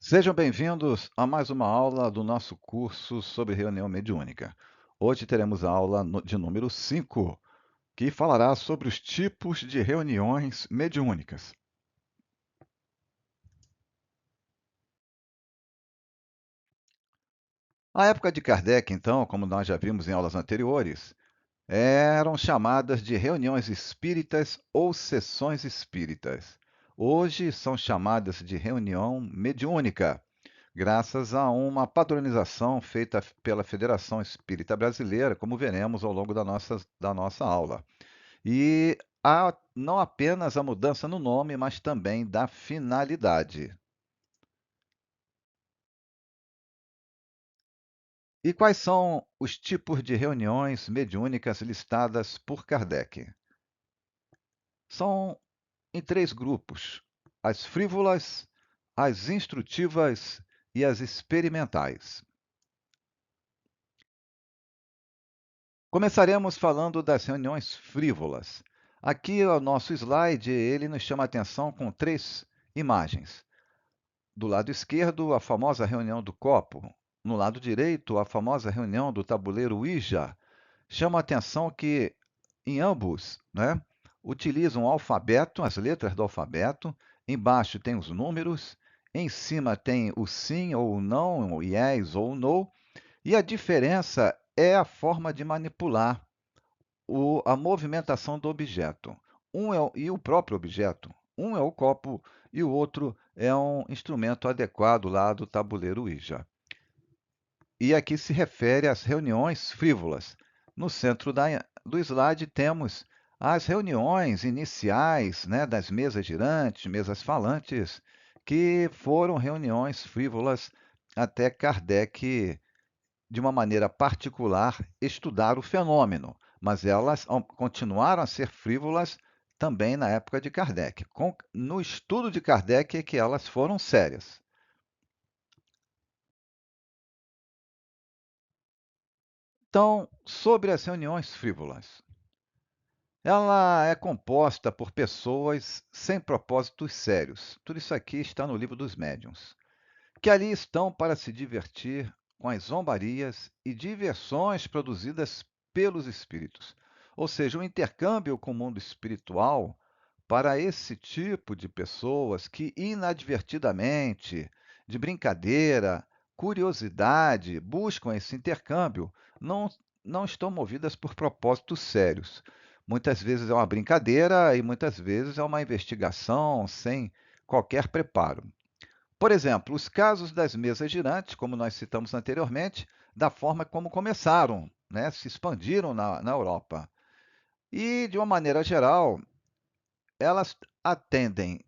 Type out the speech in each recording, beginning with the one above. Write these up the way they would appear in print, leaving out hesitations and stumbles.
Sejam bem-vindos a mais uma aula do nosso curso sobre reunião mediúnica. Hoje teremos a aula de número 5, que falará sobre os tipos de reuniões mediúnicas. A época de Kardec, então, como nós já vimos em aulas anteriores, eram chamadas de reuniões espíritas ou sessões espíritas. Hoje são chamadas de reunião mediúnica, graças a uma padronização feita pela Federação Espírita Brasileira, como veremos ao longo da nossa aula. E há não apenas a mudança no nome, mas também da finalidade. E quais são os tipos de reuniões mediúnicas listadas por Kardec? São em três grupos: as frívolas, as instrutivas e as experimentais. Começaremos falando das reuniões frívolas. Aqui o nosso slide, ele nos chama a atenção com três imagens. Do lado esquerdo, a famosa reunião do copo. No lado direito, a famosa reunião do tabuleiro Ouija. Chama a atenção que em ambos, né, utilizam o alfabeto, as letras do alfabeto. Embaixo tem os números, em cima tem o sim ou o não, o yes ou o no, e a diferença é a forma de manipular a movimentação do objeto. E o próprio objeto. Um é o copo e o outro é um instrumento adequado lá do tabuleiro Ouija. E aqui se refere às reuniões frívolas. No centro do slide temos as reuniões iniciais, né, das mesas girantes, mesas falantes, que foram reuniões frívolas até Kardec, de uma maneira particular, estudar o fenômeno, mas elas continuaram a ser frívolas também na época de Kardec. No estudo de Kardec é que elas foram sérias. Então, sobre as reuniões frívolas. Ela é composta por pessoas sem propósitos sérios. Tudo isso aqui está no livro dos médiuns, que ali estão para se divertir com as zombarias e diversões produzidas pelos espíritos. Ou seja, o intercâmbio com o mundo espiritual para esse tipo de pessoas que inadvertidamente, de brincadeira, curiosidade, buscam esse intercâmbio, não, não estão movidas por propósitos sérios. Muitas vezes é uma brincadeira e muitas vezes é uma investigação sem qualquer preparo. Por exemplo, os casos das mesas girantes, como nós citamos anteriormente, da forma como começaram, né, se expandiram na Europa. E, de uma maneira geral, elas atendem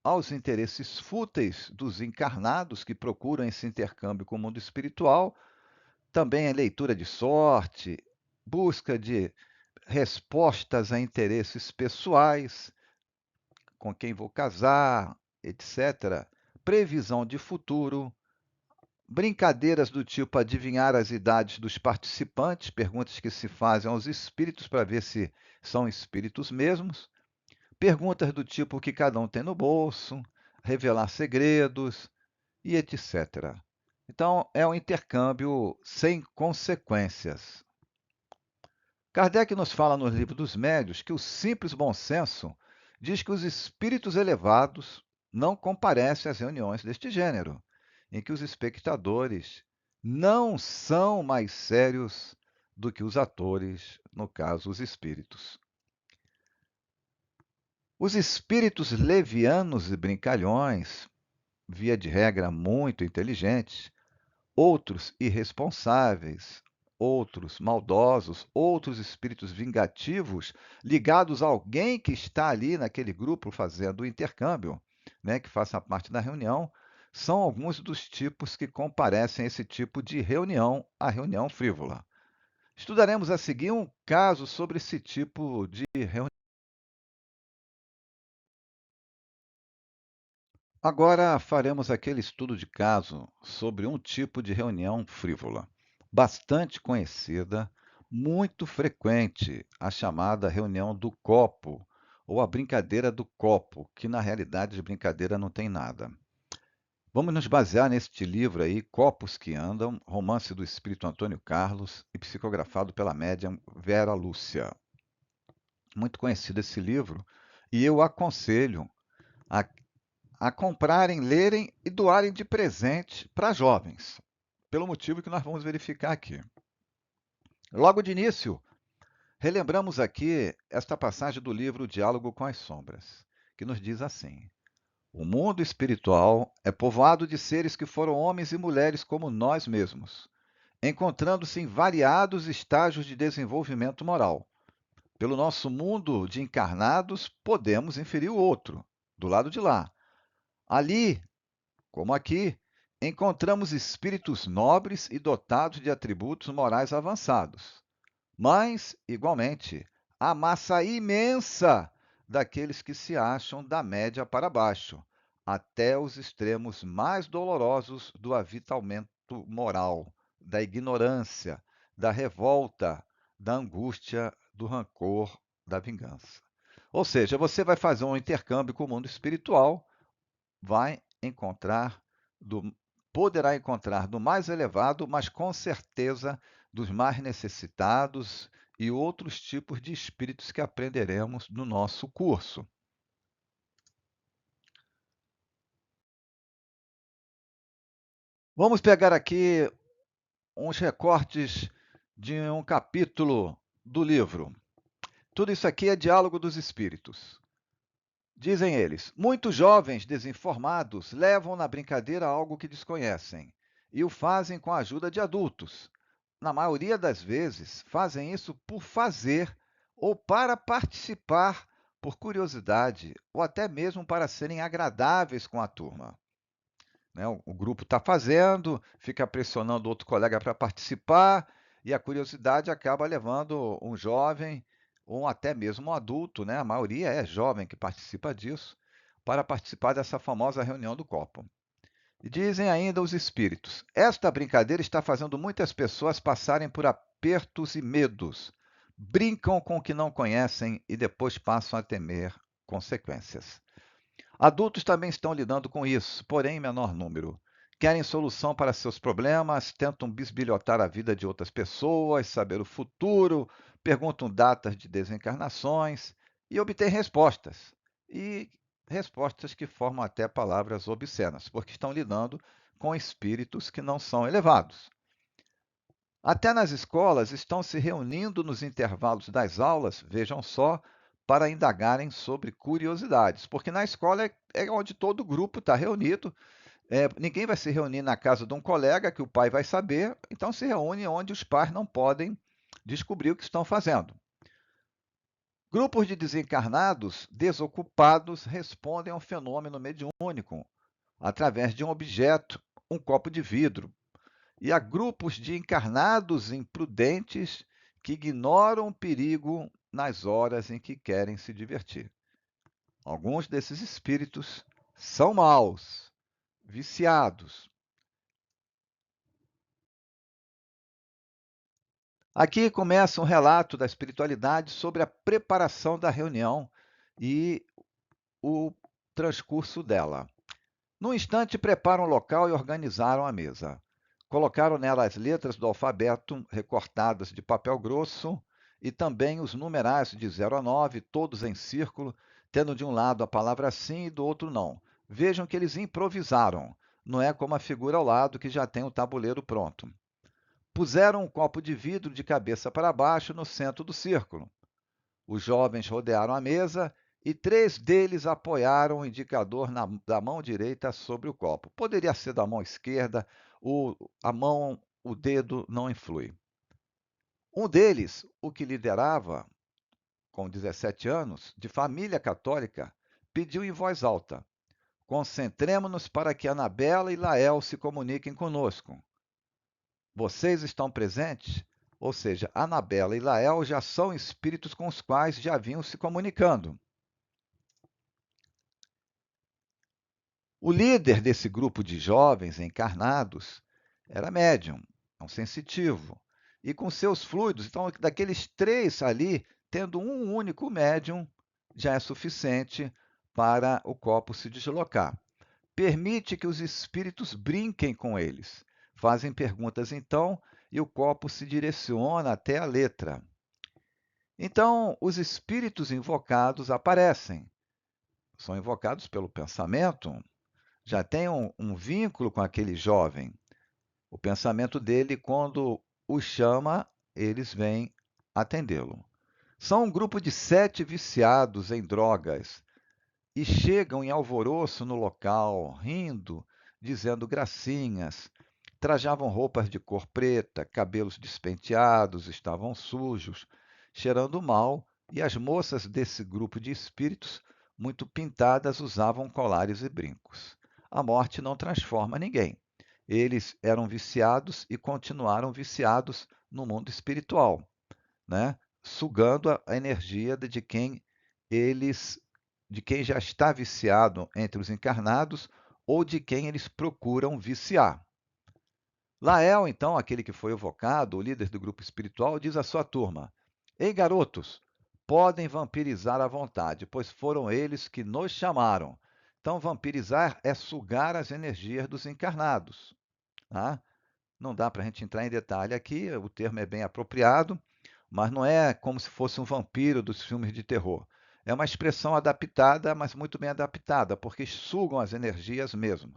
aos interesses fúteis dos encarnados que procuram esse intercâmbio com o mundo espiritual, também a leitura de sorte, busca de respostas a interesses pessoais, com quem vou casar, etc., previsão de futuro, brincadeiras do tipo adivinhar as idades dos participantes, perguntas que se fazem aos espíritos para ver se são espíritos mesmos, perguntas do tipo o que cada um tem no bolso, revelar segredos e etc. Então, é um intercâmbio sem consequências. Kardec nos fala no Livro dos Médios que o simples bom senso diz que os espíritos elevados não comparecem às reuniões deste gênero, em que os espectadores não são mais sérios do que os atores, no caso, os espíritos. Os espíritos levianos e brincalhões, via de regra muito inteligentes, outros irresponsáveis, outros maldosos, outros espíritos vingativos, ligados a alguém que está ali naquele grupo fazendo o intercâmbio, né, que faça parte da reunião, são alguns dos tipos que comparecem a esse tipo de reunião, a reunião frívola. Estudaremos a seguir um caso sobre esse tipo de reunião. Agora faremos aquele estudo de caso sobre um tipo de reunião frívola, bastante conhecida, muito frequente, a chamada reunião do copo, ou a brincadeira do copo, que na realidade de brincadeira não tem nada. Vamos nos basear neste livro aí, Corpos que Andam, romance do espírito Antônio Carlos e psicografado pela médium Vera Lúcia. Muito conhecido esse livro, e eu aconselho a, a comprarem, lerem e doarem de presente para jovens, pelo motivo que nós vamos verificar aqui. Logo de início, relembramos aqui esta passagem do livro Diálogo com as Sombras, que nos diz assim: o mundo espiritual é povoado de seres que foram homens e mulheres como nós mesmos, encontrando-se em variados estágios de desenvolvimento moral. Pelo nosso mundo de encarnados, podemos inferir o outro, do lado de lá. Ali, como aqui, encontramos espíritos nobres e dotados de atributos morais avançados. Mas, igualmente, a massa imensa daqueles que se acham da média para baixo, até os extremos mais dolorosos do avitamento moral, da ignorância, da revolta, da angústia, do rancor, da vingança. Ou seja, você vai fazer um intercâmbio com o mundo espiritual, vai encontrar do, poderá encontrar do mais elevado, mas com certeza dos mais necessitados e outros tipos de espíritos que aprenderemos no nosso curso. Vamos pegar aqui uns recortes de um capítulo do livro. Tudo isso aqui é Diálogo dos Espíritos. Dizem eles: muitos jovens desinformados levam na brincadeira algo que desconhecem e o fazem com a ajuda de adultos. Na maioria das vezes, fazem isso por fazer ou para participar, por curiosidade ou até mesmo para serem agradáveis com a turma. Né? O grupo está fazendo, fica pressionando outro colega para participar, e a curiosidade acaba levando um jovem, ou até mesmo um adulto, né? A maioria é jovem que participa disso, para participar dessa famosa reunião do copo. E dizem ainda os espíritos: esta brincadeira está fazendo muitas pessoas passarem por apertos e medos. Brincam com o que não conhecem e depois passam a temer consequências. Adultos também estão lidando com isso, porém em menor número. Querem solução para seus problemas, tentam bisbilhotar a vida de outras pessoas, saber o futuro, perguntam datas de desencarnações e obtêm respostas. E respostas que formam até palavras obscenas, porque estão lidando com espíritos que não são elevados. Até nas escolas estão se reunindo nos intervalos das aulas, vejam só, para indagarem sobre curiosidades, porque na escola é onde todo o grupo está reunido. Ninguém vai se reunir na casa de um colega que o pai vai saber, então se reúne onde os pais não podem descobrir o que estão fazendo. Grupos de desencarnados desocupados respondem a um fenômeno mediúnico através de um objeto, um copo de vidro, e há grupos de encarnados imprudentes que ignoram o perigo nas horas em que querem se divertir. Alguns desses espíritos são maus, viciados. Aqui começa um relato da espiritualidade sobre a preparação da reunião e o transcurso dela. No instante, preparam o local e organizaram a mesa. Colocaram nela as letras do alfabeto recortadas de papel grosso e também os numerais de 0 a 9, todos em círculo, tendo de um lado a palavra sim e do outro não. Vejam que eles improvisaram, não é como a figura ao lado que já tem o tabuleiro pronto. Puseram um copo de vidro de cabeça para baixo no centro do círculo. Os jovens rodearam a mesa e 3 deles apoiaram o indicador da mão direita sobre o copo. Poderia ser da mão esquerda, o dedo não influi. Um deles, o que liderava, com 17 anos, de família católica, pediu em voz alta: concentremo-nos para que Anabela e Lael se comuniquem conosco. Vocês estão presentes? Ou seja, Anabela e Lael já são espíritos com os quais já vinham se comunicando. O líder desse grupo de jovens encarnados era médium, um sensitivo, e com seus fluidos, então, daqueles 3 ali, tendo um único médium, já é suficiente para o copo se deslocar. permite que os espíritos brinquem com eles. Fazem perguntas então e o copo se direciona até a letra. Então, os espíritos invocados aparecem. São invocados pelo pensamento, já tem um vínculo com aquele jovem. O pensamento dele, quando o chama, eles vêm atendê-lo. São um grupo de 7 viciados em drogas e chegam em alvoroço no local, rindo, dizendo gracinhas. Trajavam roupas de cor preta, cabelos despenteados, estavam sujos, cheirando mal, e as moças desse grupo de espíritos, muito pintadas, usavam colares e brincos. A morte não transforma ninguém. Eles eram viciados e continuaram viciados no mundo espiritual, né? Sugando a energia eles, de quem já está viciado entre os encarnados ou de quem eles procuram viciar. Lael, então, aquele que foi evocado, o líder do grupo espiritual, diz à sua turma: Ei, garotos, podem vampirizar à vontade, pois foram eles que nos chamaram. Então, vampirizar é sugar as energias dos encarnados. Tá? Não dá para a gente entrar em detalhe aqui, o termo é bem apropriado, mas não é como se fosse um vampiro dos filmes de terror. É uma expressão adaptada, mas muito bem adaptada, porque sugam as energias mesmo.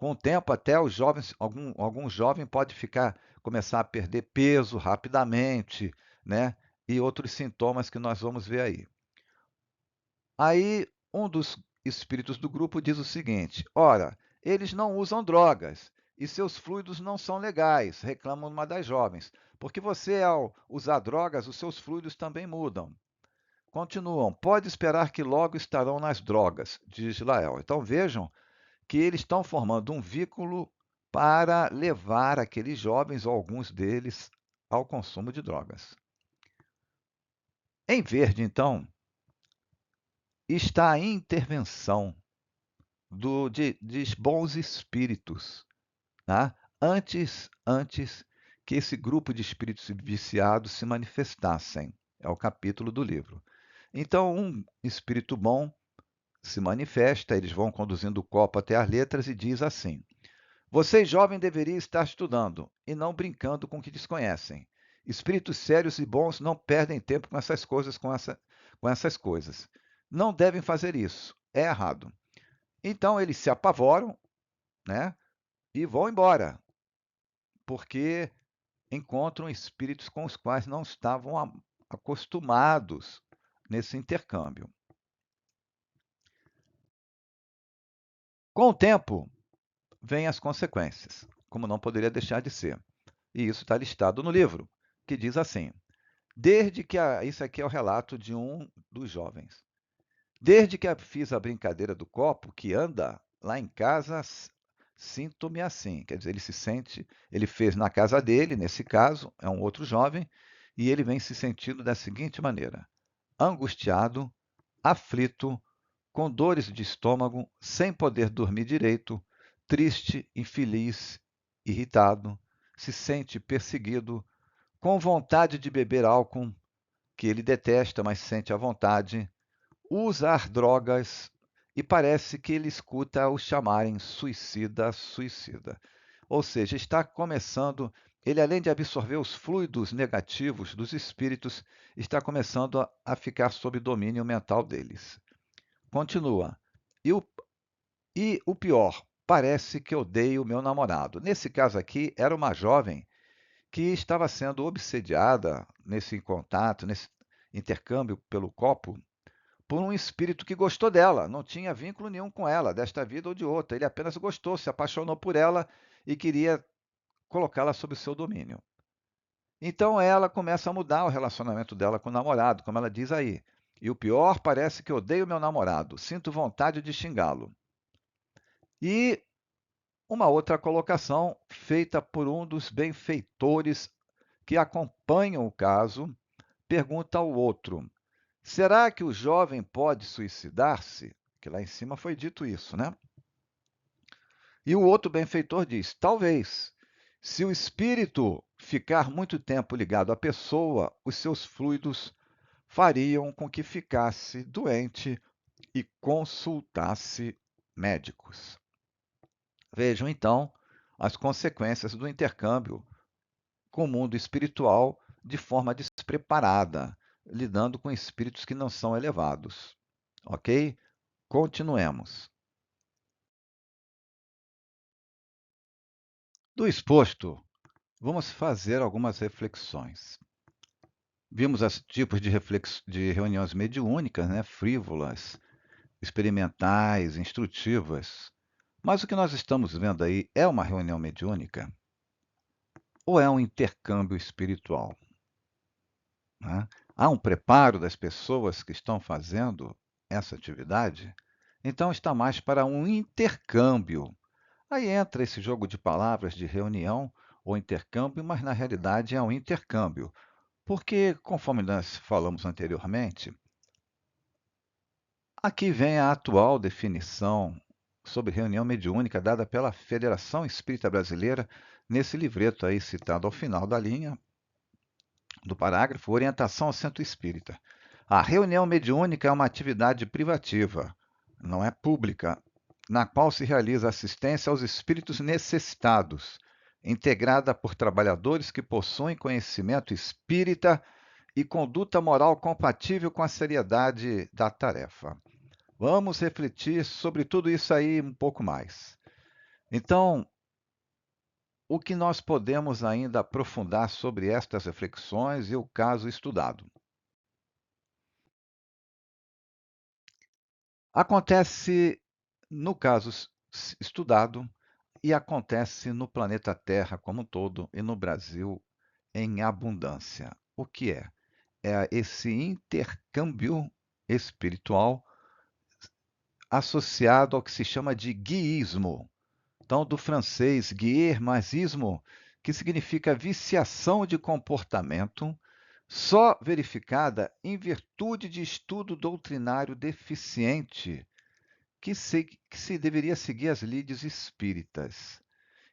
Com o tempo, até os jovens, algum jovem pode começar a perder peso rapidamente, né? E outros sintomas que nós vamos ver aí. Aí, um dos espíritos do grupo diz o seguinte: ora, eles não usam drogas e seus fluidos não são legais, reclama uma das jovens, porque você, ao usar drogas, os seus fluidos também mudam. Continuam, pode esperar que logo estarão nas drogas, diz Lael. Então vejam que eles estão formando um vínculo para levar aqueles jovens, ou alguns deles, ao consumo de drogas. Em verde, então, está a intervenção de bons espíritos, tá? Antes que esse grupo de espíritos viciados se manifestassem. É o capítulo do livro. Então, um espírito bom se manifesta, eles vão conduzindo o copo até as letras e diz assim: Vocês, jovem, deveriam estar estudando e não brincando com o que desconhecem. Espíritos sérios e bons não perdem tempo com essas coisas, com essas coisas. Não devem fazer isso. É errado. Então eles se apavoram, né, e vão embora, porque encontram espíritos com os quais não estavam acostumados nesse intercâmbio. Com o tempo, vêm as consequências, como não poderia deixar de ser. E isso está listado no livro, que diz assim: isso aqui é o relato de um dos jovens. Desde que fiz a brincadeira do copo que anda lá em casa, sinto-me assim. Quer dizer, ele fez na casa dele, nesse caso, é um outro jovem, e ele vem se sentindo da seguinte maneira: angustiado, aflito, com dores de estômago, sem poder dormir direito, triste, infeliz, irritado, se sente perseguido, com vontade de beber álcool, que ele detesta, mas sente à vontade, usar drogas e parece que ele escuta o chamarem suicida, suicida. Ou seja, está começando, ele além de absorver os fluidos negativos dos espíritos, está começando a ficar sob domínio mental deles. Continua. E o, e o pior, parece que odeio o meu namorado. Nesse caso aqui, era uma jovem que estava sendo obsediada nesse contato, nesse intercâmbio pelo copo, por um espírito que gostou dela, não tinha vínculo nenhum com ela, desta vida ou de outra. Ele apenas gostou, se apaixonou por ela e queria colocá-la sob o seu domínio. Então ela começa a mudar o relacionamento dela com o namorado, como ela diz aí. E o pior, parece que odeio meu namorado, sinto vontade de xingá-lo. E uma outra colocação feita por um dos benfeitores que acompanham o caso, pergunta ao outro: será que o jovem pode suicidar-se? Que lá em cima foi dito isso, né? E o outro benfeitor diz: talvez. Se o espírito ficar muito tempo ligado à pessoa, os seus fluidos fariam com que ficasse doente e consultasse médicos. Vejam então as consequências do intercâmbio com o mundo espiritual de forma despreparada, lidando com espíritos que não são elevados. Ok? Continuemos. Do exposto, vamos fazer algumas reflexões. Vimos os tipos de reuniões mediúnicas, né? Frívolas, experimentais, instrutivas. Mas o que nós estamos vendo aí é uma reunião mediúnica ou é um intercâmbio espiritual? Né? Há um preparo das pessoas que estão fazendo essa atividade? Então está mais para um intercâmbio. Aí entra esse jogo de palavras de reunião ou intercâmbio, mas na realidade é um intercâmbio. Porque, conforme nós falamos anteriormente, aqui vem a atual definição sobre reunião mediúnica dada pela Federação Espírita Brasileira nesse livreto aí citado ao final da linha do parágrafo, Orientação ao Centro Espírita. A reunião mediúnica é uma atividade privativa, não é pública, na qual se realiza assistência aos espíritos necessitados, integrada por trabalhadores que possuem conhecimento espírita e conduta moral compatível com a seriedade da tarefa. Vamos refletir sobre tudo isso aí um pouco mais. Então, o que nós podemos ainda aprofundar sobre estas reflexões e o caso estudado? Acontece no caso estudado e acontece no planeta Terra como um todo e no Brasil em abundância. O que é? É esse intercâmbio espiritual associado ao que se chama de guiísmo. Então, do francês guier mais ismo, que significa viciação de comportamento, só verificada em virtude de estudo doutrinário deficiente, que se deveria seguir as lides espíritas,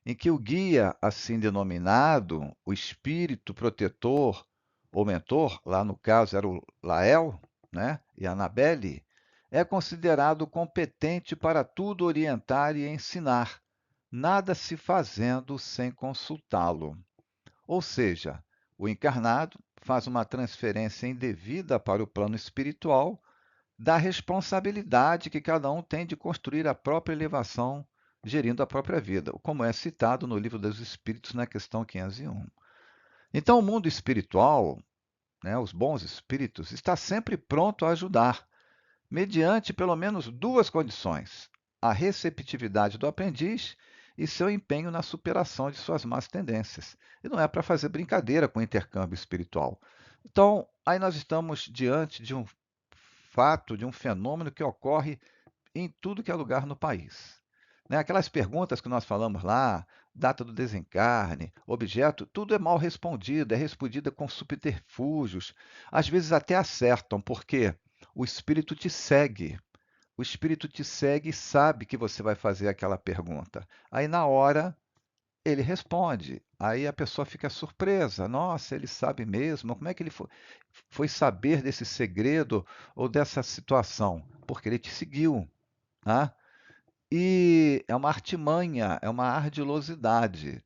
em que o guia, assim denominado, o espírito protetor ou mentor, lá no caso era o Lael, né, e a Anabelle, é considerado competente para tudo orientar e ensinar, nada se fazendo sem consultá-lo. Ou seja, o encarnado faz uma transferência indevida para o plano espiritual da responsabilidade que cada um tem de construir a própria elevação, gerindo a própria vida, como é citado no Livro dos Espíritos, na questão 501. Então, o mundo espiritual, né, os bons espíritos, está sempre pronto a ajudar, mediante pelo menos duas condições: a receptividade do aprendiz e seu empenho na superação de suas más tendências. E não é para fazer brincadeira com o intercâmbio espiritual. Então, aí nós estamos diante de um fato, de um fenômeno que ocorre em tudo que é lugar no país. Né? Aquelas perguntas que nós falamos lá, data do desencarne, objeto, tudo é mal respondido, é respondida com subterfúgios, às vezes até acertam, porque o espírito te segue. O espírito te segue e sabe que você vai fazer aquela pergunta. Aí, na hora, ele responde. Aí a pessoa fica surpresa. Nossa, ele sabe mesmo? Como é que ele foi saber desse segredo ou dessa situação? Porque ele te seguiu. Né? E é uma artimanha, é uma ardilosidade.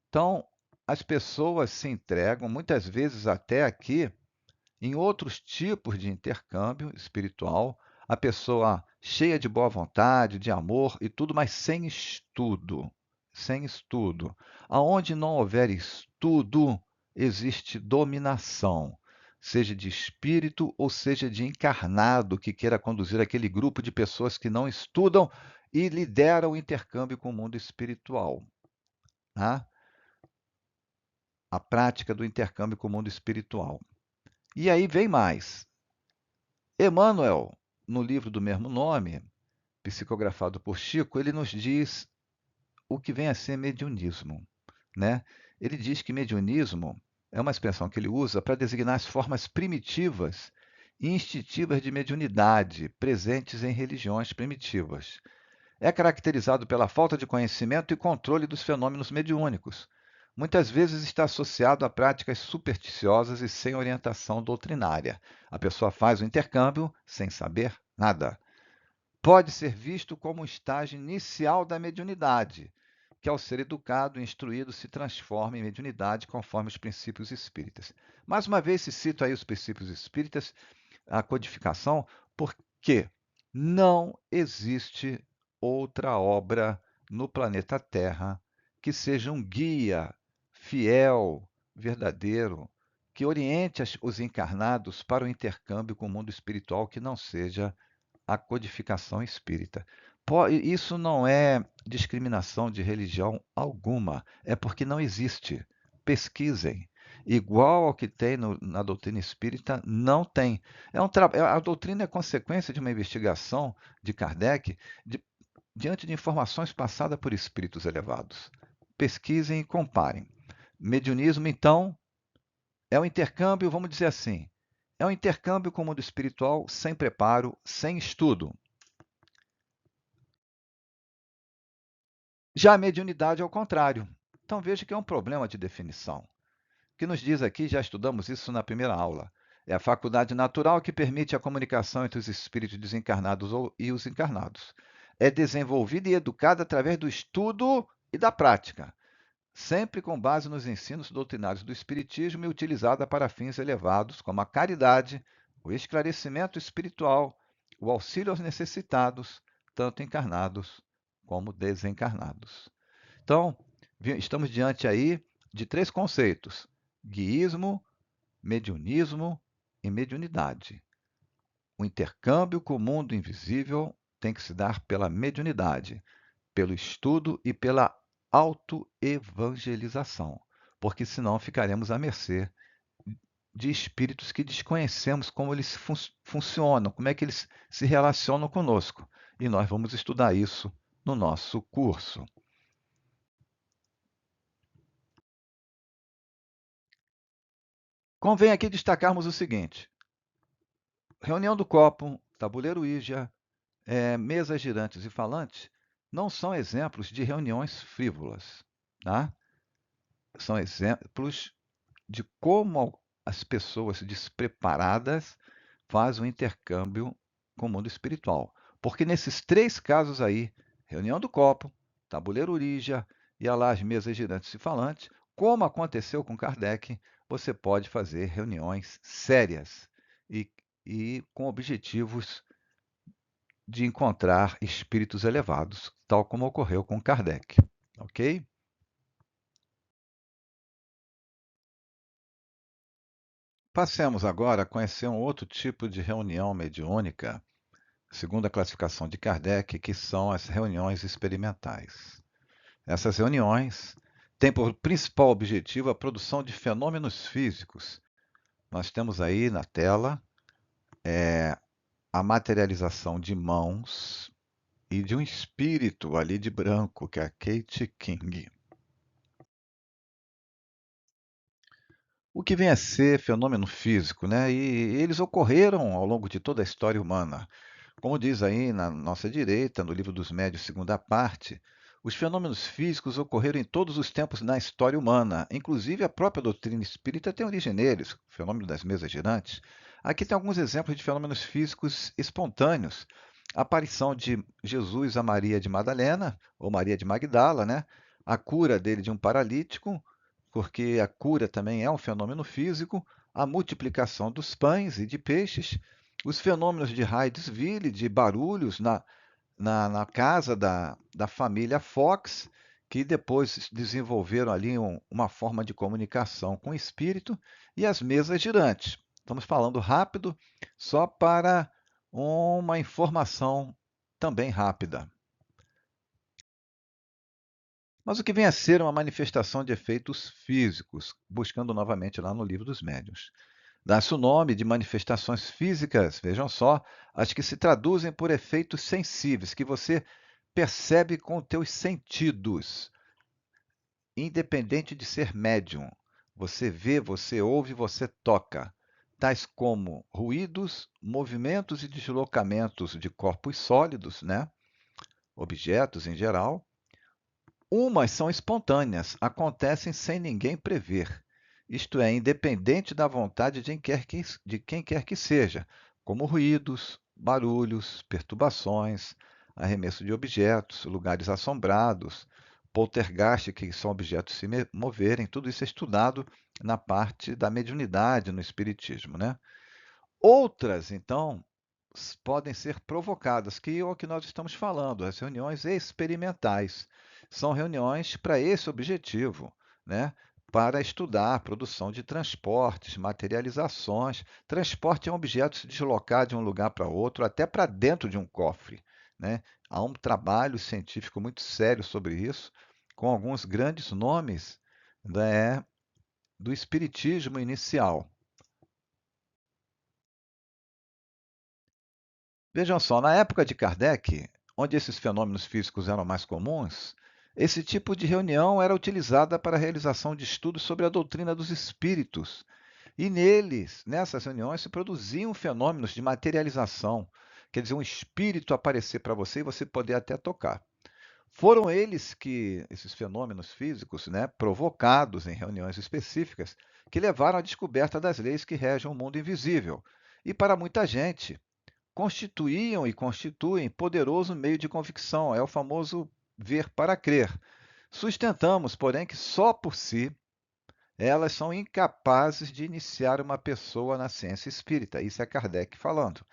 Então, as pessoas se entregam, muitas vezes até aqui, em outros tipos de intercâmbio espiritual, a pessoa cheia de boa vontade, de amor e tudo, mas sem estudo. Sem estudo. Aonde não houver estudo, existe dominação, seja de espírito ou seja de encarnado que queira conduzir aquele grupo de pessoas que não estudam e lideram o intercâmbio com o mundo espiritual. Tá? A prática do intercâmbio com o mundo espiritual. E aí vem mais. Emmanuel, no livro do mesmo nome, psicografado por Chico, ele nos diz o que vem a ser mediunismo. Né? Ele diz que mediunismo é uma expressão que ele usa para designar as formas primitivas e instintivas de mediunidade presentes em religiões primitivas. É caracterizado pela falta de conhecimento e controle dos fenômenos mediúnicos. Muitas vezes está associado a práticas supersticiosas e sem orientação doutrinária. A pessoa faz o intercâmbio sem saber nada. pode ser visto como um estágio inicial da mediunidade, que ao ser educado e instruído se transforma em mediunidade conforme os princípios espíritas. Mais uma vez se cita aí os princípios espíritas, a codificação, porque não existe outra obra no planeta Terra que seja um guia fiel, verdadeiro, que oriente os encarnados para o intercâmbio com o mundo espiritual que não seja a codificação espírita. Isso não é discriminação de religião alguma, é porque não existe. Pesquisem. Igual ao que tem na doutrina espírita, não tem. A doutrina é consequência de uma investigação de Kardec diante de informações passadas por espíritos elevados. Pesquisem e comparem. Mediunismo, então, é um intercâmbio, vamos dizer assim, é um intercâmbio com o mundo espiritual sem preparo, sem estudo. Já a mediunidade é o contrário. Então veja que é um problema de definição. O que nos diz aqui, já estudamos isso na primeira aula. É a faculdade natural que permite a comunicação entre os espíritos desencarnados e os encarnados. É desenvolvida e educada através do estudo e da prática, sempre com base nos ensinos doutrinários do Espiritismo e utilizada para fins elevados, como a caridade, o esclarecimento espiritual, o auxílio aos necessitados, tanto encarnados como desencarnados. Então, estamos diante aí de três conceitos: guiísmo, mediunismo e mediunidade. O intercâmbio com o mundo invisível tem que se dar pela mediunidade, pelo estudo e pela autoevangelização, porque senão ficaremos à mercê de espíritos que desconhecemos como eles funcionam, como é que eles se relacionam conosco. E nós vamos estudar isso no nosso curso. Convém aqui destacarmos o seguinte: reunião do copo, tabuleiro Ouija, mesas girantes e falantes não são exemplos de reuniões frívolas, tá? São exemplos de como as pessoas despreparadas fazem o intercâmbio com o mundo espiritual. Porque nesses três casos aí, reunião do copo, tabuleiro Ouija e lá as mesas girantes e falantes, como aconteceu com Kardec, você pode fazer reuniões sérias e, e com objetivos de encontrar espíritos elevados, tal como ocorreu com Kardec. Ok? Passemos agora a conhecer um outro tipo de reunião mediúnica, segundo a classificação de Kardec, que são as reuniões experimentais. Essas reuniões têm por principal objetivo a produção de fenômenos físicos. Nós temos aí na tela a materialização de mãos e de um espírito ali de branco, que é a Kate King. O que vem a ser fenômeno físico, né? E eles ocorreram ao longo de toda a história humana. Como diz aí na nossa direita, no Livro dos Médios, segunda parte, os fenômenos físicos ocorreram em todos os tempos na história humana. Inclusive, a própria doutrina espírita tem origem neles, o fenômeno das mesas girantes. Aqui tem alguns exemplos de fenômenos físicos espontâneos. A aparição de Jesus a Maria de Madalena, ou Maria de Magdala, né? A cura dele de um paralítico, porque a cura também é um fenômeno físico, a multiplicação dos pães e de peixes, os fenômenos de Hydesville, de barulhos na casa da família Fox, que depois desenvolveram ali uma forma de comunicação com o espírito, e as mesas girantes. Estamos falando rápido, só para uma informação também rápida. Mas o que vem a ser uma manifestação de efeitos físicos, buscando novamente lá no Livro dos Médiuns. Dá-se o nome de manifestações físicas, vejam só, as que se traduzem por efeitos sensíveis, que você percebe com os teus sentidos, independente de ser médium. Você vê, você ouve, você toca, tais como ruídos, movimentos e deslocamentos de corpos sólidos, né? Objetos em geral. Umas são espontâneas, acontecem sem ninguém prever, isto é, independente da vontade de quem quer que seja, como ruídos, barulhos, perturbações, arremesso de objetos, lugares assombrados, poltergeist, que são objetos se moverem, tudo isso é estudado na parte da mediunidade no espiritismo, né? Outras, então, podem ser provocadas, que é o que nós estamos falando, as reuniões experimentais. São reuniões para esse objetivo, né? Para estudar a produção de transportes, materializações. Transporte é um objeto se deslocar de um lugar para outro, até para dentro de um cofre, né? Há um trabalho científico muito sério sobre isso, com alguns grandes nomes, né, do espiritismo inicial. Vejam só, na época de Kardec, onde esses fenômenos físicos eram mais comuns, esse tipo de reunião era utilizada para a realização de estudos sobre a doutrina dos espíritos. E nessas reuniões, se produziam fenômenos de materialização, quer dizer, um espírito aparecer para você e você poder até tocar. Foram esses fenômenos físicos, né, provocados em reuniões específicas, que levaram à descoberta das leis que regem o mundo invisível. E para muita gente, constituíam e constituem poderoso meio de convicção, é o famoso ver para crer. Sustentamos, porém, que só por si elas são incapazes de iniciar uma pessoa na ciência espírita. Isso é Kardec falando.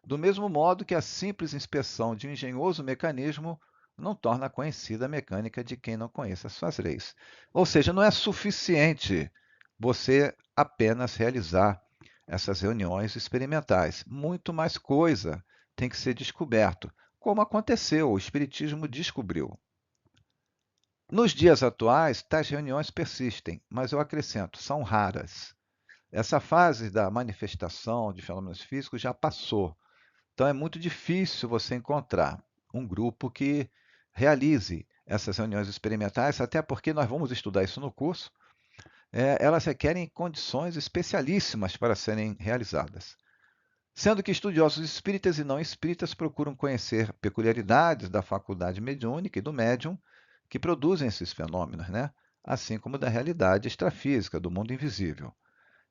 Do mesmo modo que a simples inspeção de um engenhoso mecanismo não torna conhecida a mecânica de quem não conhece as suas leis. Ou seja, não é suficiente você apenas realizar essas reuniões experimentais. Muito mais coisa tem que ser descoberto, como aconteceu, o Espiritismo descobriu. Nos dias atuais, tais reuniões persistem, mas eu acrescento, são raras. Essa fase da manifestação de fenômenos físicos já passou. Então é muito difícil você encontrar um grupo que realize essas reuniões experimentais, até porque nós vamos estudar isso no curso. Elas requerem condições especialíssimas para serem realizadas. Sendo que estudiosos espíritas e não espíritas procuram conhecer peculiaridades da faculdade mediúnica e do médium que produzem esses fenômenos, né? Assim como da realidade extrafísica, do mundo invisível.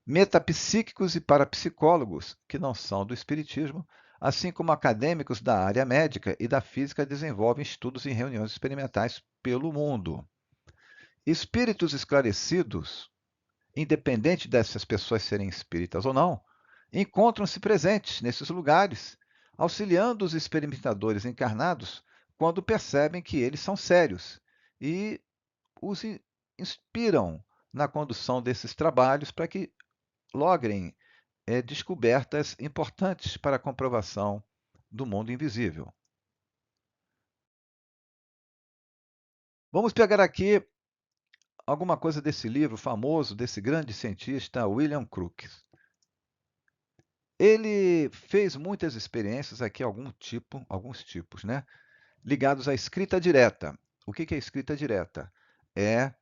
Metapsíquicos e parapsicólogos, que não são do espiritismo, assim como acadêmicos da área médica e da física, desenvolvem estudos em reuniões experimentais pelo mundo. Espíritos esclarecidos, independente dessas pessoas serem espíritas ou não, encontram-se presentes nesses lugares, auxiliando os experimentadores encarnados quando percebem que eles são sérios e os inspiram na condução desses trabalhos para que logrem descobertas importantes para a comprovação do mundo invisível. Vamos pegar aqui alguma coisa desse livro famoso, desse grande cientista William Crookes. Ele fez muitas experiências aqui, alguns tipos, né? Ligados à escrita direta. O que é escrita direta? É,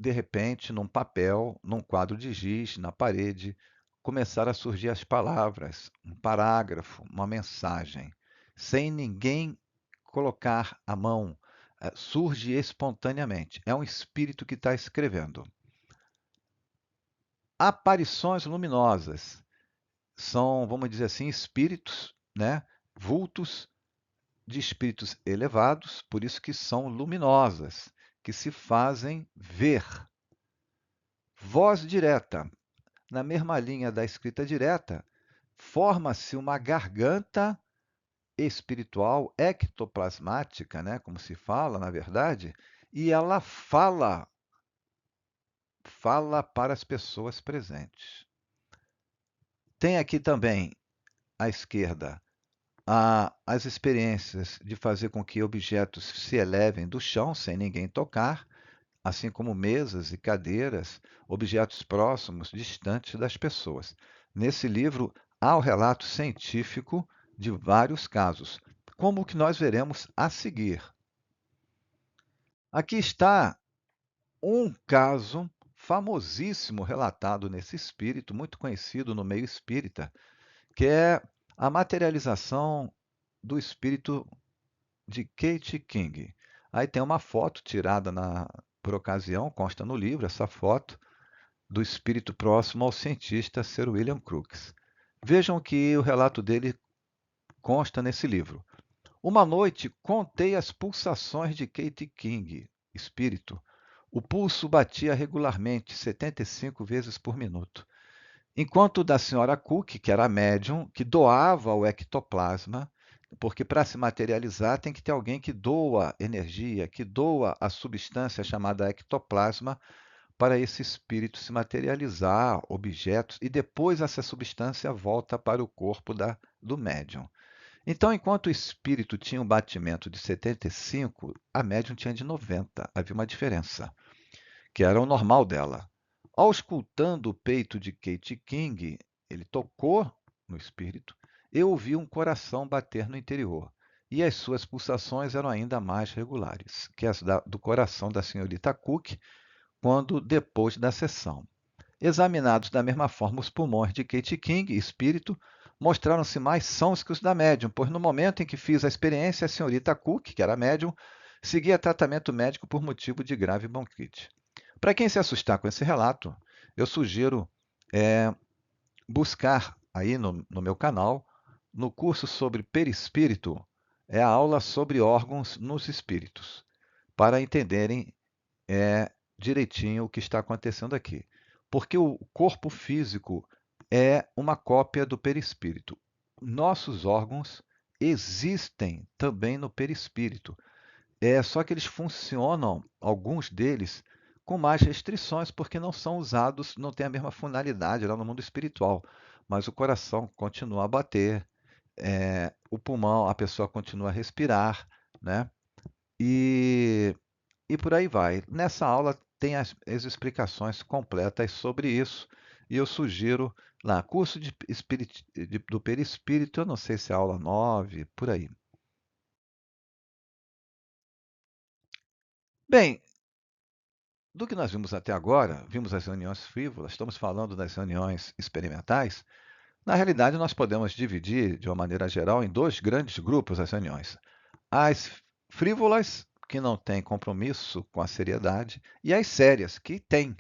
de repente, num papel, num quadro de giz, na parede, começar a surgir as palavras, um parágrafo, uma mensagem, sem ninguém colocar a mão, surge espontaneamente. É um espírito que está escrevendo. Aparições luminosas são, vamos dizer assim, espíritos, né? Vultos de espíritos elevados, por isso que são luminosas, que se fazem ver. Voz direta. Na mesma linha da escrita direta, forma-se uma garganta espiritual ectoplasmática, né, como se fala, na verdade, e ela fala para as pessoas presentes. Tem aqui também à esquerda as experiências de fazer com que objetos se elevem do chão sem ninguém tocar, assim como mesas e cadeiras, objetos próximos, distantes das pessoas. Nesse livro há o relato científico de vários casos, como o que nós veremos a seguir. Aqui está um caso famosíssimo relatado nesse espírito, muito conhecido no meio espírita, que é a materialização do espírito de Kate King. Aí tem uma foto tirada por ocasião, consta no livro essa foto, do espírito próximo ao cientista Sir William Crookes. Vejam que o relato dele consta nesse livro. Uma noite contei as pulsações de Kate King, espírito. O pulso batia regularmente, 75 vezes por minuto. Enquanto o da senhora Cook, que era a médium, que doava o ectoplasma, porque para se materializar tem que ter alguém que doa energia, que doa a substância chamada ectoplasma para esse espírito se materializar, objetos, e depois essa substância volta para o corpo do médium. Então, enquanto o espírito tinha um batimento de 75, a médium tinha de 90. Havia uma diferença, que era o normal dela. Auscultando o peito de Kate King, ele tocou no espírito e ouviu um coração bater no interior. E as suas pulsações eram ainda mais regulares que as do coração da senhorita Cook, quando depois da sessão. Examinados da mesma forma, os pulmões de Kate King, espírito, mostraram-se mais sãos que os da médium, pois no momento em que fiz a experiência, a senhorita Cook, que era médium, seguia tratamento médico por motivo de grave bronquite. Para quem se assustar com esse relato, eu sugiro buscar aí no meu canal, no curso sobre perispírito, é a aula sobre órgãos nos espíritos, para entenderem direitinho o que está acontecendo aqui. Porque o corpo físico é uma cópia do perispírito. Nossos órgãos existem também no perispírito. Só que eles funcionam, alguns deles, com mais restrições, porque não são usados, não têm a mesma finalidade lá no mundo espiritual. Mas o coração continua a bater, o pulmão, a pessoa continua a respirar, né? E, e por aí vai. Nessa aula tem as explicações completas sobre isso, e eu sugiro lá, curso do perispírito, eu não sei se é aula 9, por aí. Bem, do que nós vimos até agora, vimos as reuniões frívolas, estamos falando das reuniões experimentais. Na realidade, nós podemos dividir, de uma maneira geral, em dois grandes grupos as reuniões. As frívolas, que não têm compromisso com a seriedade, e as sérias, que têm,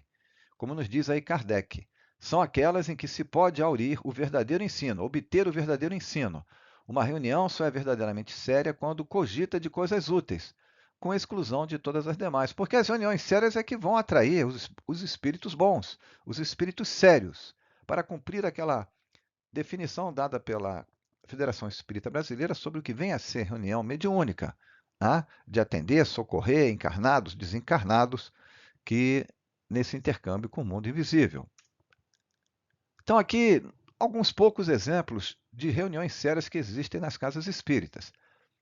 como nos diz aí Kardec. São aquelas em que se pode aurir o verdadeiro ensino, obter o verdadeiro ensino. Uma reunião só é verdadeiramente séria quando cogita de coisas úteis, com exclusão de todas as demais. Porque as reuniões sérias é que vão atrair os espíritos bons, os espíritos sérios, para cumprir aquela definição dada pela Federação Espírita Brasileira sobre o que vem a ser reunião mediúnica, tá? De atender, socorrer encarnados, desencarnados, que nesse intercâmbio com o mundo invisível. Então, aqui, alguns poucos exemplos de reuniões sérias que existem nas casas espíritas.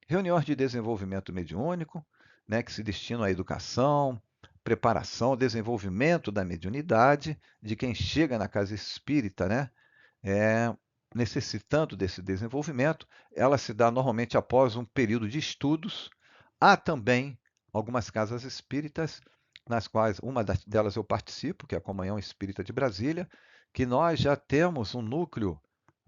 Reuniões de desenvolvimento mediúnico, né, que se destinam à educação, preparação, desenvolvimento da mediunidade de quem chega na casa espírita, né, necessitando desse desenvolvimento. Ela se dá normalmente após um período de estudos. Há também algumas casas espíritas, nas quais uma delas eu participo, que é a Comunhão Espírita de Brasília, que nós já temos um núcleo,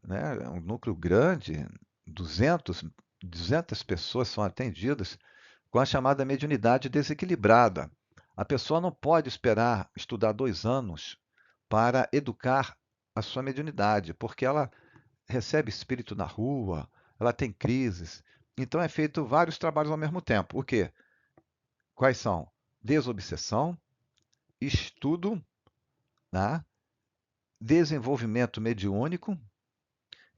né, um núcleo grande, 200 pessoas são atendidas com a chamada mediunidade desequilibrada. A pessoa não pode esperar estudar 2 anos para educar a sua mediunidade, porque ela recebe espírito na rua, ela tem crises. Então é feito vários trabalhos ao mesmo tempo. O quê? Quais são? Desobsessão, estudo, né? Desenvolvimento mediúnico.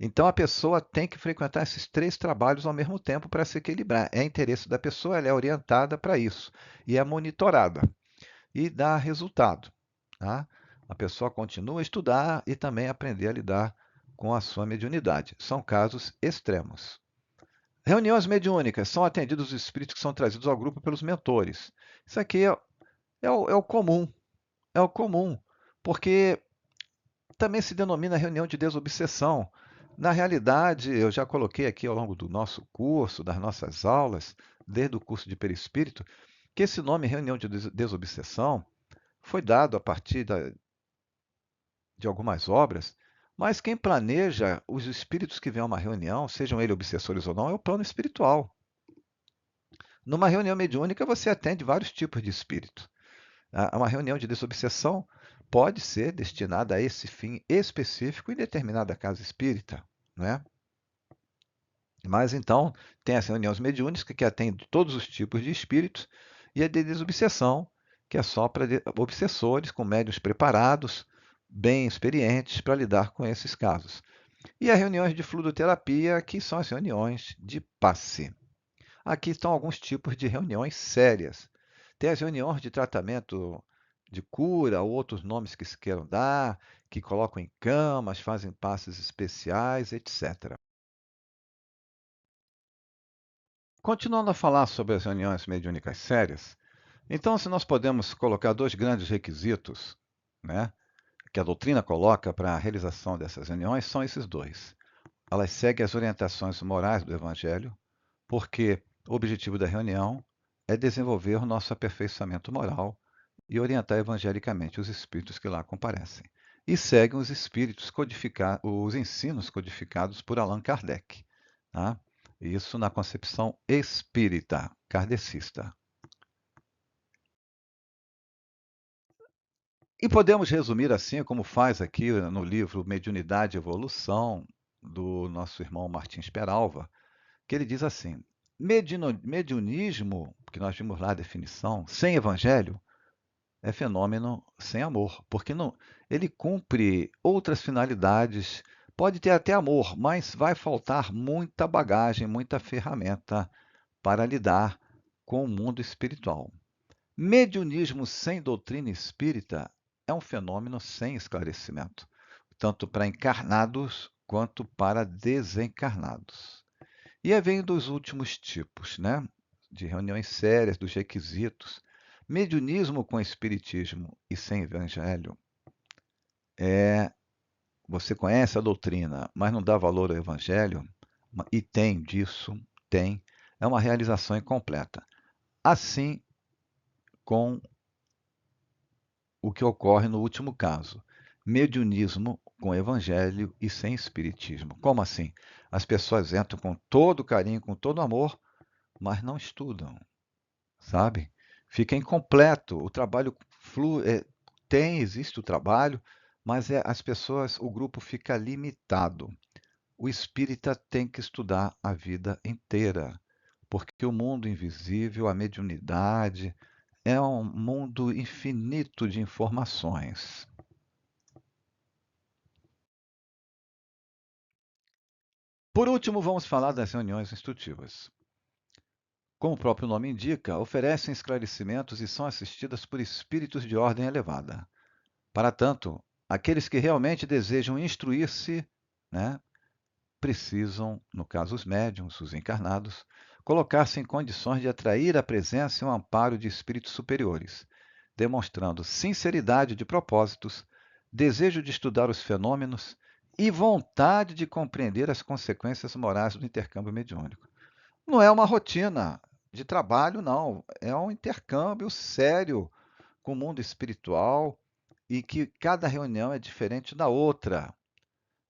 Então a pessoa tem que frequentar esses 3 trabalhos ao mesmo tempo para se equilibrar. É interesse da pessoa, ela é orientada para isso e é monitorada e dá resultado. Tá? A pessoa continua a estudar e também aprender a lidar com a sua mediunidade. São casos extremos. Reuniões mediúnicas são atendidos os espíritos que são trazidos ao grupo pelos mentores. Isso aqui é o comum, é o comum, porque também se denomina reunião de desobsessão. Na realidade, eu já coloquei aqui ao longo do nosso curso, das nossas aulas, desde o curso de perispírito, que esse nome reunião de desobsessão foi dado a partir de algumas obras, mas quem planeja os espíritos que vêm a uma reunião, sejam eles obsessores ou não, é o plano espiritual. Numa reunião mediúnica, você atende vários tipos de espírito. Uma reunião de desobsessão pode ser destinada a esse fim específico em determinada casa espírita, né? Mas então tem as reuniões mediúnicas que atendem todos os tipos de espíritos e a de desobsessão, que é só para obsessores com médiuns preparados, bem experientes para lidar com esses casos. E as reuniões de fluidoterapia, que são as reuniões de passe. Aqui estão alguns tipos de reuniões sérias. Tem as reuniões de tratamento de cura, ou outros nomes que se queiram dar, que colocam em camas, fazem passes especiais, etc. Continuando a falar sobre as reuniões mediúnicas sérias, então, se nós podemos colocar dois grandes requisitos, né, que a doutrina coloca para a realização dessas reuniões, são esses dois. Elas seguem as orientações morais do Evangelho, porque o objetivo da reunião é desenvolver o nosso aperfeiçoamento moral e orientar evangelicamente os espíritos que lá comparecem. E seguem os espíritos os ensinos codificados por Allan Kardec. Tá? Isso na concepção espírita, kardecista. E podemos resumir assim, como faz aqui no livro Mediunidade e Evolução, do nosso irmão Martins Peralva, que ele diz assim: mediunismo, que nós vimos lá a definição, sem evangelho, é fenômeno sem amor, porque não, ele cumpre outras finalidades, pode ter até amor, mas vai faltar muita bagagem, muita ferramenta para lidar com o mundo espiritual. Mediunismo sem doutrina espírita é um fenômeno sem esclarecimento, tanto para encarnados quanto para desencarnados. E aí vem dos últimos tipos, né? De reuniões sérias, dos requisitos. Mediunismo com espiritismo e sem evangelho é você conhece a doutrina, mas não dá valor ao evangelho, e tem disso, tem, é uma realização incompleta. Assim com o que ocorre no último caso. Mediunismo com evangelho e sem espiritismo. Como assim? As pessoas entram com todo carinho, com todo amor, mas não estudam, sabe? Fica incompleto. O trabalho flui, existe o trabalho, mas as pessoas, o grupo fica limitado. O espírita tem que estudar a vida inteira, porque o mundo invisível, a mediunidade, é um mundo infinito de informações. Por último, vamos falar das reuniões instrutivas. Como o próprio nome indica, oferecem esclarecimentos e são assistidas por espíritos de ordem elevada. Para tanto, aqueles que realmente desejam instruir-se, né, precisam, no caso os médiuns, os encarnados, colocar-se em condições de atrair a presença e o amparo de espíritos superiores, demonstrando sinceridade de propósitos, desejo de estudar os fenômenos e vontade de compreender as consequências morais do intercâmbio mediúnico. Não é uma rotina de trabalho, não. É um intercâmbio sério com o mundo espiritual e que cada reunião é diferente da outra.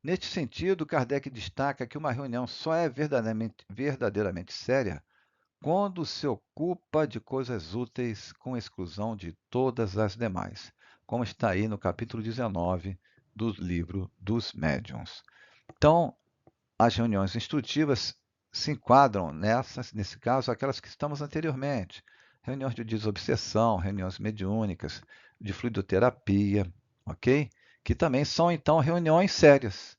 Neste sentido, Kardec destaca que uma reunião só é verdadeiramente séria quando se ocupa de coisas úteis com exclusão de todas as demais, como está aí no capítulo 19 do livro dos Médiuns. Então, as reuniões instrutivas se enquadram nesse caso, aquelas que estamos anteriormente. Reuniões de desobsessão, reuniões mediúnicas, de fluidoterapia, ok? Que também são, então, reuniões sérias,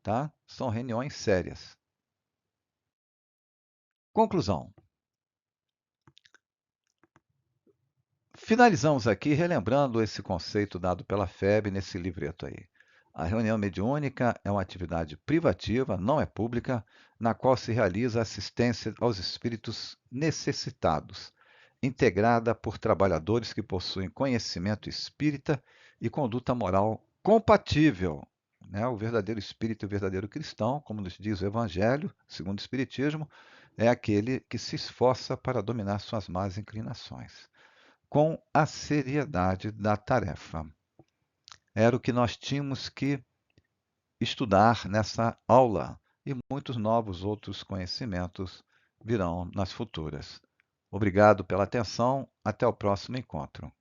tá? São reuniões sérias. Conclusão. Finalizamos aqui relembrando esse conceito dado pela FEB nesse livreto aí. A reunião mediúnica é uma atividade privativa, não é pública, na qual se realiza assistência aos espíritos necessitados, integrada por trabalhadores que possuem conhecimento espírita e conduta moral compatível. Né? O verdadeiro espírito e o verdadeiro cristão, como nos diz o Evangelho, segundo o Espiritismo, é aquele que se esforça para dominar suas más inclinações com a seriedade da tarefa. Era o que nós tínhamos que estudar nessa aula e muitos novos outros conhecimentos virão nas futuras. Obrigado pela atenção. Até o próximo encontro.